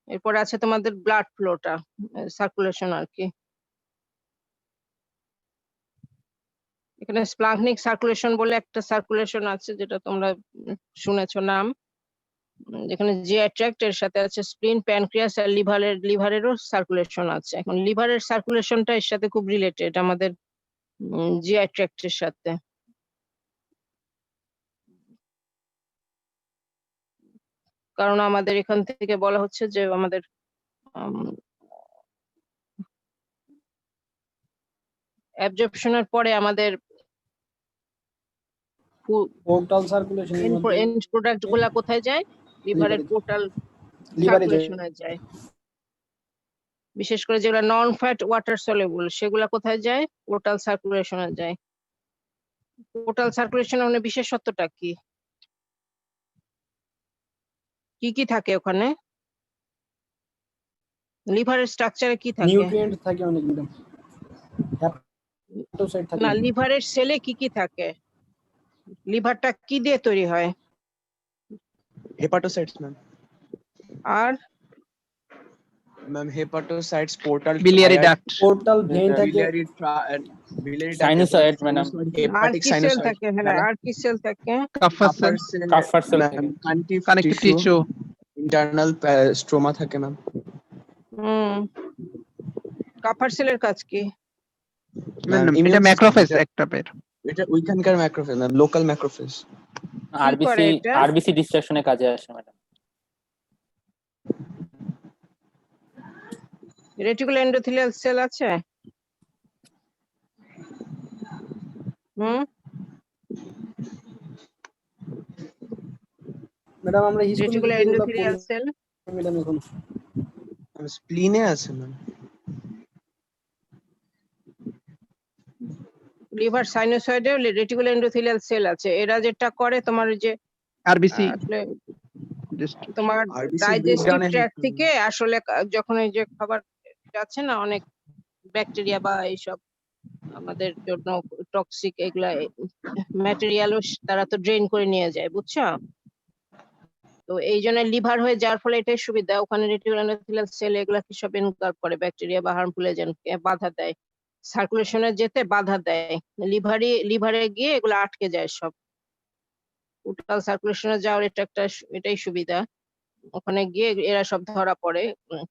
এরপরে আছে তোমাদের ব্লাড ফ্লোটা, সার্কুলেশন আর কি। এখানে স্প্লাঙ্কনিক সার্কুলেশন বলে একটা সার্কুলেশন আছে, যেটা তোমরা শুনেছো নাম, যেখানে জিআই ট্র্যাক্ট এর সাথে আছে স্প্লিন, প্যানক্রিয়াস আর লিভারেরও সার্কুলেশন আছে। এখন লিভারের সার্কুলেশনটা এর সাথে খুব রিলেটেড আমাদের জিআই ট্র্যাক্টের সাথে। কারণ আমাদের এখান থেকে বলা হচ্ছে যে আমাদের অ্যাবজর্পশনের পরে আমাদের
পোর্টাল সার্কুলেশনের মধ্যে
এন্ড প্রোডাক্ট গুলা কোথায় যায়? লিভারের পোর্টাল
লিভারে
সার্কুলেশনে যায়। বিশেষ করে যেগুলো নন ফ্যাট ওয়াটার সলিউবল সেগুলা কোথায় যায়? পোর্টাল সার্কুলেশনে যায়। পোর্টাল সার্কুলেশনের মানে বিশেষত্বটা কি? কি কি থাকে ওখানে? লিভারের স্ট্রাকচারে কি থাকে?
নিউট্রিয়েন্ট থাকে অনেক, ম্যাডাম। হেপাটোসাইট থাকে।
না, লিভারের সেলে কি কি থাকে? লিভারটা কি দিয়ে তৈরি হয়?
Hepatocytes ma'am.
আর
ma'am hepatocytes, portal
biliary duct,
portal vein থাকে,
biliary
Sinusoid, madam.
আর
hepatic
কি সেল
sinusoid,
থাকে? হ্যাঁ, আর কি সেল থাকে?
কাফার সেল,
কাফার সেল
ma'am,
থাকে।
connective
connective
tissue,
tissue,
internal stroma থাকে ম্যাম।
কাফার সেলের কাজ কি?
এটা ম্যাক্রোফেজ এক টাইপের।
এটা ওইখানকার ম্যাক্রোফেজ ম্যাম, লোকাল ম্যাক্রোফেজ।
করে এটা?
আরবিসি ডিস্ট্রাকশনে কাজে আসে ম্যাডাম।
রেটিকুলার এন্ডোথেলিয়াল সেল আছে?
ম্যাডাম আমরা হিস্টোলজিতে
রেটিকুলার
এগুলো
এন্ডোথেলিয়াল
পড়ি
সেল
ম্যাডাম এখন।
স্প্লিনে আছে ম্যাম।
লিভার সাইনোসয়েডে রেটিকুলার এন্ডোথেলিয়াল সেল আছে। এরা যেটা করে তোমার ওই যে
আরবিসি,
আসলে তোমার
RBC
ডাইজেস্টিভ
breakdown এ
ট্র্যাক্ট থেকে আসলে যখন এই যে খাবার যাচ্ছে না, অনেক ব্যাকটেরিয়া বা এইসব আমাদের জন্য টক্সিক এগুলা ম্যাটেরিয়ালও তারা তো ড্রেন করে নিয়ে যায়, বুঝছো? তো এই জন্য লিভার হয়ে যাওয়ার ফলে এটাই সুবিধা, ওখানে রেটিকুলার এন্ডোথেলিয়াল সেল এগুলা কি সব এনকার করে ব্যাকটেরিয়া বা হার্মফুল এজেন্টকে বাধা দেয়, সার্কুলেশনে যেতে বাধা দেয়। লিভারে গিয়ে এগুলো আটকে যায় সব। পোর্টাল সার্কুলেশনে যাওয়ার এটাই সুবিধা। ওখানে গিয়ে এরা সব ধরা পড়ে,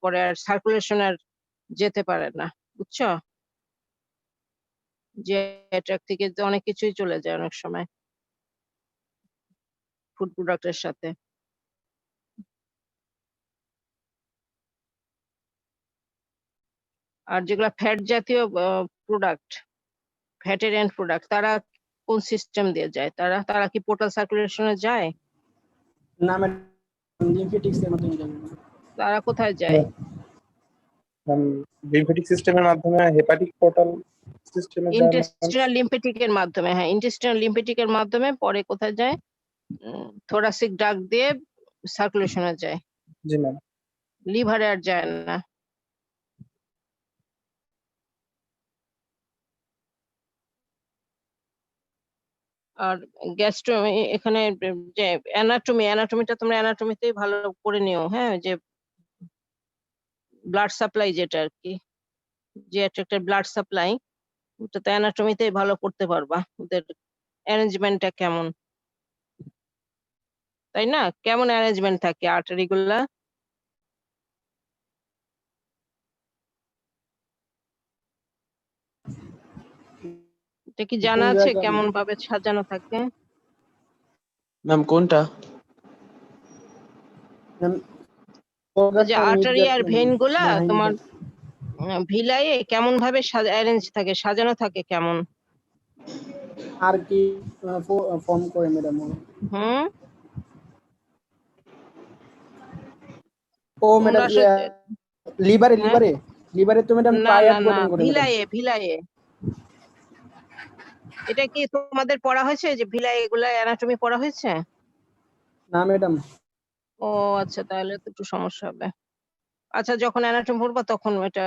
পরে আর সার্কুলেশন আর যেতে পারে না, বুঝছো? যে ট্র্যাক থেকে তো অনেক কিছুই চলে যায় অনেক সময় ফুড প্রোডাক্টের সাথে। আর যেগুলা ফ্যাট জাতীয় প্রোডাক্ট, ফ্যাটের এন্ড প্রোডাক্ট, তারা কোন সিস্টেম দিয়ে যায়? তারা কি পোর্টাল সার্কুলেশনে যায়?
না ম্যাডাম, লিম্ফেটিক্স এর মাধ্যমে যাবে।
তারা কোথায় যায়?
লিম্ফেটিক সিস্টেমের মাধ্যমে, হেপাটিক পোর্টাল সিস্টেমে যায়।
ইন্টেস্টিনাল লিম্ফেটিকের মাধ্যমে, হ্যাঁ ইন্টেস্টিনাল লিম্ফেটিকের মাধ্যমে পরে কোথায় যায়? থোরাসিক ডাক্ট দিয়ে সার্কুলেশনে যায়।
জি ম্যাম।
লিভারে আর যায় না। আর গ্যাস্ট্রো এখানে যে অ্যানাটমিটা তোমরা অ্যানাটমিতেই ভালো করে নিও, হ্যাঁ, যে ব্লাড সাপ্লাই যেটা আর কি, যে একটা ব্লাড সাপ্লাই, ওটা তো অ্যানাটমিতেই ভালো করতে পারবা, ওদের অ্যারেঞ্জমেন্টটা কেমন। তাই না? কেমন অ্যারেঞ্জমেন্ট থাকে আর্টারি গুলা? এটা কি জানা
কোন
আছে
জায়গা
কেমন ভাবে সাজানো থাকে?
ম্যাম কোনটা?
ওই যে আর্টারি আর ভেন গুলা তোমার ভিলায়ে কেমন ভাবে অ্যারেঞ্জ থাকে, সাজানো থাকে কেমন?
আর কি ফর্ম করে ম্যাডাম?
হুম
ও ম্যাডাম
তোমরা আসলে
লিভারে
হ্যাঁ?
লিভারে লিভারে তো ম্যাডাম
না
ট্রায়াড
না
গঠন করে ম্যাডাম।
ভিলায়ে ভিলায়ে এটা কি তোমাদের পড়া হয়েছে যে ভিলায়ে এগুলা অ্যানাটমি পড়া হয়েছে?
না ম্যাডাম।
ও আচ্ছা, তাহলে তো একটু সমস্যা হবে। আচ্ছা, যখন অ্যানাটমি পড়বা তখন এটা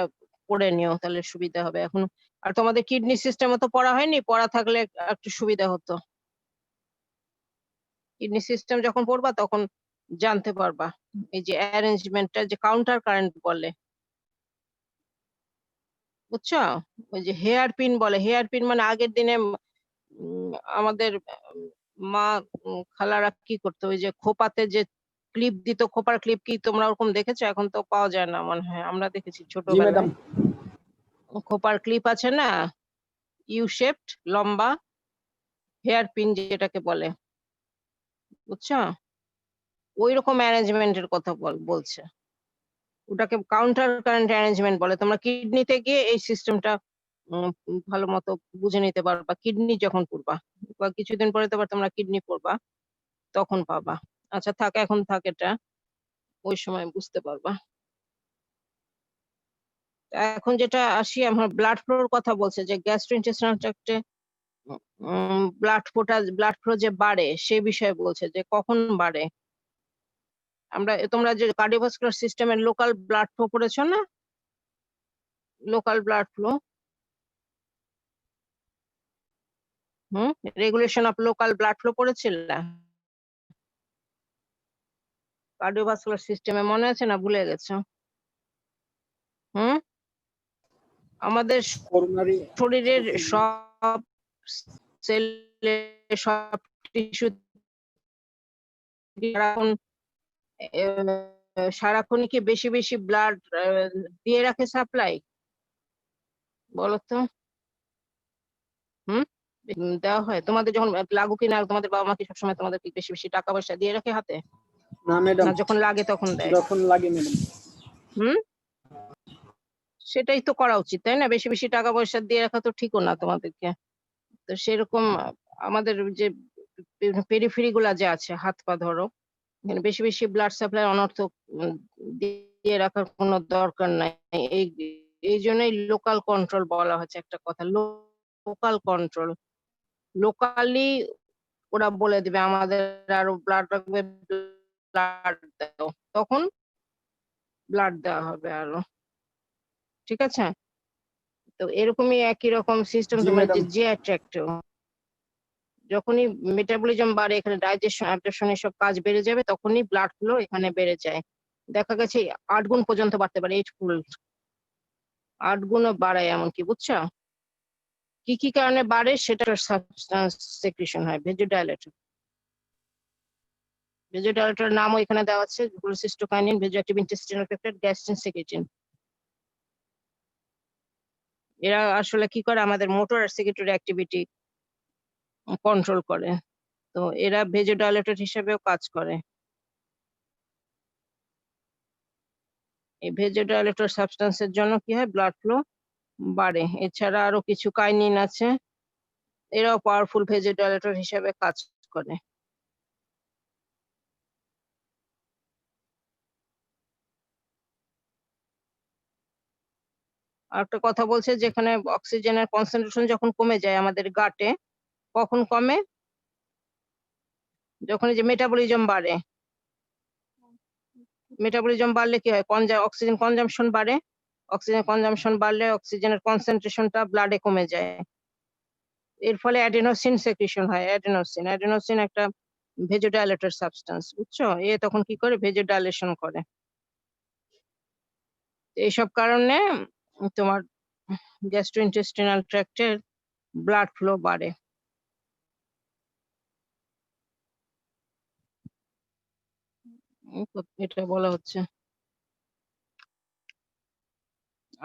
পড়ে নিও, তাহলে সুবিধা হবে। এখন আর তোমাদের কিডনি সিস্টেমও তো পড়া হয়নি, পড়া থাকলে একটু সুবিধা হতো। কিডনি সিস্টেম যখন পড়বা তখন জানতে পারবা এই যে অ্যারেঞ্জমেন্টটা যে কাউন্টার কারেন্ট বলে, বুঝছো? ওই যে হেয়ার পিন বলে, হেয়ার পিন মানে আগের দিনে আমাদের মা খালারা কি করতো, ওই যে খোপাতে যে ক্লিপ দিত, খোপার ক্লিপ কি তোমরা ওরকম দেখেছো? এখন তো পাওয়া যায় না মনে হয়, আমরা দেখেছি
জি
ছোটবেলায়।
ম্যাডাম।
খোপার ক্লিপ আছে না, ইউ শেপড লম্বা হেয়ার পিন যেটাকে বলে, বুঝছো? ওই রকম অ্যারেঞ্জমেন্টের কথা বলছে, ওটাকে কাউন্টার কারেন্ট অ্যারেঞ্জমেন্ট বলে। তোমরা কিডনিতে গিয়ে এই সিস্টেমটা ভালো মতো বুঝে নিতে পারবা কিডনি যখন পড়বা, বা কিছুদিন পরে তো আবার তোমরা কিডনি পড়বা, তখন পাবা। আচ্ছা থাক, এখন থাক, এটা ওই সময় বুঝতে পারবা। এখন যেটা আসি, আমার ব্লাড ফ্লোর কথা বলছে যে গ্যাস্ট্রোইন্টেস্টিনাল ট্র্যাক্টে ব্লাড ফ্লো যে বাড়ে সে বিষয়ে বলছে যে কখন বাড়ে। তোমরা যে কার্ডিওভাস্কুলার সিস্টেমের লোকাল ব্লাড ফ্লো পড়েছো না, local blood flow, regulation of local blood flow পড়েছিলে কার্ডিওভাস্কুলার সিস্টেমে, মনে আছে না ভুলে গেছো? আমাদের
করোনারি
শরীরের সব সেলে সব টিস্যু সারাক্ষণ কি বেশি বেশি ব্লাড দিয়ে রাখে সাপ্লাই, বলো তো? দেওয়া হয় তোমাদের যখন লাগু কিনা? তোমাদের বাবা মা কি সবসময় তোমাদের কি বেশি বেশি টাকা পয়সা দিয়ে রাখে হাতে?
না ম্যাডাম,
না যখন লাগে তখন দেয়?
যখন লাগে ম্যাডাম।
সেটাই তো করা উচিত, তাই না? বেশি বেশি টাকা পয়সা দিয়ে রাখা তো ঠিকও না তোমাদেরকে। তো সেরকম আমাদের যে পেরিফেরি গুলা যে আছে, হাত পা ধরো, এখানে বেশি বেশি ব্লাড সাপ্লাই অনর্থক দিয়ে রাখার কোনো দরকার নাই। এই জন্যই লোকাল কন্ট্রোল বলা হচ্ছে একটা কথা, লোকাল কন্ট্রোল। লোকালি ওরা বলে দিবে আমাদের আরো ব্লাড লাগবে, ব্লাড দাও, তখন ব্লাড দেওয়া হবে আরো, ঠিক আছে? তো এরকমই একই রকম সিস্টেম
জি
তোমার
ম্যাডাম।
যে অ্যাট্রাক্টিভ, যখনই মেটাবলিজম বাড়ে, এখানে ডাইজেশন অ্যাবজর্পশন সব কাজ বেড়ে যাবে, তখনই ব্লাড ফ্লো এখানে বেড়ে যায়। দেখা গেছে 8 গুণ পর্যন্ত বাড়তে পারে, 8 ফুল 8 গুণও বাড়ায় এমনকি, বুঝছো? কি কি কারণে বাড়ে সেটা সাবস্টেন্স সেক্রেশন হয়, ভেজোডাইলেটর। ভেজোডাইলেটর নামও এখানে দেওয়া আছে, কোলেসিস্টোকাইনিন, ভেজোঅ্যাক্টিভ ইন্টেস্টিনাল পেপটাইড, গ্যাস্ট্রিন সেক্রেটিন। এরা আসলে কি করে, আমাদের মোটর আর সেক্রেটরি অ্যাক্টিভিটি কন্ট্রোল করে। তো এরা ভেজোডাইলেটর হিসেবেও কাজ করে। এই ভেজোডাইলেটর সাবস্টেন্সের জন্য কি হয়, ব্লাড ফ্লো বাড়ে। এছাড়া আরো কিছু কাইনিন আছে, এরাও পাওয়ারফুল ভেজোডাইলেটর হিসেবে কাজ করে। আর একটা কথা বলছে, যেখানে অক্সিজেনের কনসেন্ট্রেশন যখন কমে যায় আমাদের গাটে, কখন কমে? যখন এই যে মেটাবলিজম বাড়ে। মেটাবলিজম বাড়লে কি হয়, অক্সিজেন কনজাম্পশন বাড়ে। অক্সিজেন কনজাম্পশন বাড়লে অক্সিজেনের কনসেন্ট্রেশনটা ব্লাডে কমে যায়, এর ফলে অ্যাডিনোসিন সেক্রেশন হয়। অ্যাডিনোসিন একটা ভেজোডাইলেটর সাবস্টেন্স, বুঝছো? তখন কি করে, ভেজোডাইলেশন করে। এইসব কারণে তোমার গ্যাস্ট্রোইন্টেস্টিনাল ট্র্যাক্টের ব্লাড ফ্লো বাড়ে। এটা বলা হচ্ছে।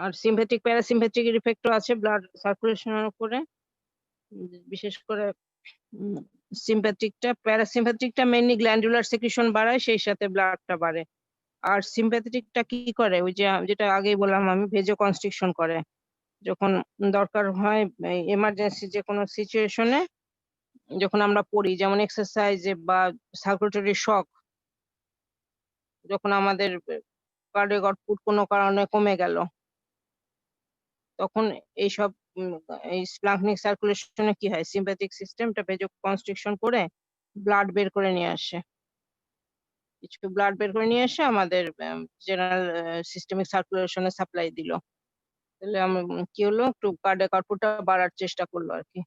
আর সিম্প্যাথিক প্যারাসিম্প্যাথিক ইফেক্টও আছে ব্লাড সার্কুলেশনের উপরে, বিশেষ করে সিম্প্যাথিকটা, প্যারাসিম্প্যাথিকটা মেইনলি গ্ল্যান্ডুলার সেক্রিশন বাড়ায়, সেই সাথে ব্লাডটা বাড়ে। আর সিম্প্যাথেটিকটা কি করে, ওই যে যেটা আগেই বললাম আমি, ভেজো কনস্ট্রিকশন করে। যখন দরকার হয় এমার্জেন্সি যে কোনো সিচুয়েশনে, যখন আমরা পড়ি, যেমন এক্সারসাইজে বা সার্কুলেটরি শক, যখন আমাদের কার্ডিয়াক আউটপুট কোনো কারণে কমে গেল, তখন এইসব এই স্প্লাঙ্কনিক সার্কুলেশনে কি হয়, সিম্প্যাথিক সিস্টেমটা ভেজো কনস্ট্রিকশন করে ব্লাড বের করে নিয়ে আসে, কিছু ব্লাড বের করে নিয়ে এসে আমাদের জেনারেল সিস্টেমিক সার্কুলেশনে সাপ্লাই দিল। তাহলে কি হলো, একটু কার্ডিয়াক আউটপুটটা বাড়ার চেষ্টা করলো আর কি।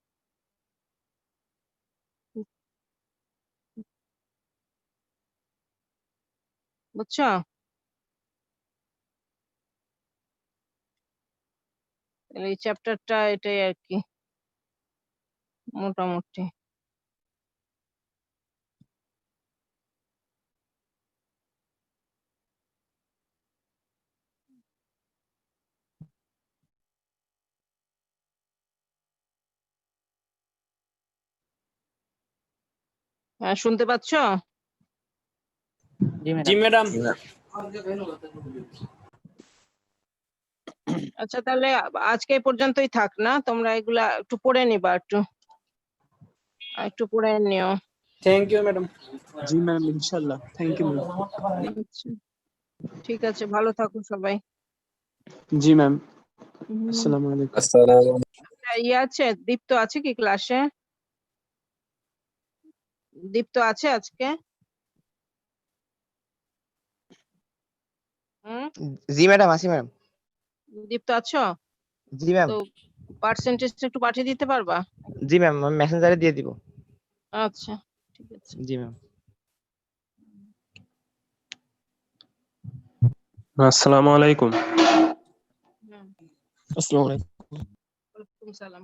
বুঝছো? তাহলে এই চ্যাপ্টারটা এটাই আর কি মোটামুটি। হ্যাঁ, শুনতে পাচ্ছ?
জি ম্যাডাম।
আচ্ছা, তাহলে আজকে এই পর্যন্তই থাক না, তোমরা এগুলা একটু পড়ে নিবা, একটু পড়ে নিও।
Thank you madam.
জি ম্যাম, ইনশাআল্লাহ। Thank you ma'am.
আচ্ছা, ঠিক আছে, ভালো থাকো সবাই।
জি ম্যাম, আসসালামু আলাইকুম।
ইয়ে আছে, দীপ্ত আছে কি ক্লাসে? দীপ্ত আছে আজকে?
জি ম্যাডাম, আছি ম্যাডাম।
দীপ্ত আছো?
জি ম্যাম।
তো পার্সেন্টেজটা একটু পাঠিয়ে দিতে পারবা?
জি ম্যাম, আমি মেসেঞ্জারে দিয়ে দিব।
আচ্ছা, ঠিক আছে।
জি ম্যাম।
আসসালামু আলাইকুম।
হুম,
আসসালামু আলাইকুম।
ওয়ালাইকুম সালাম।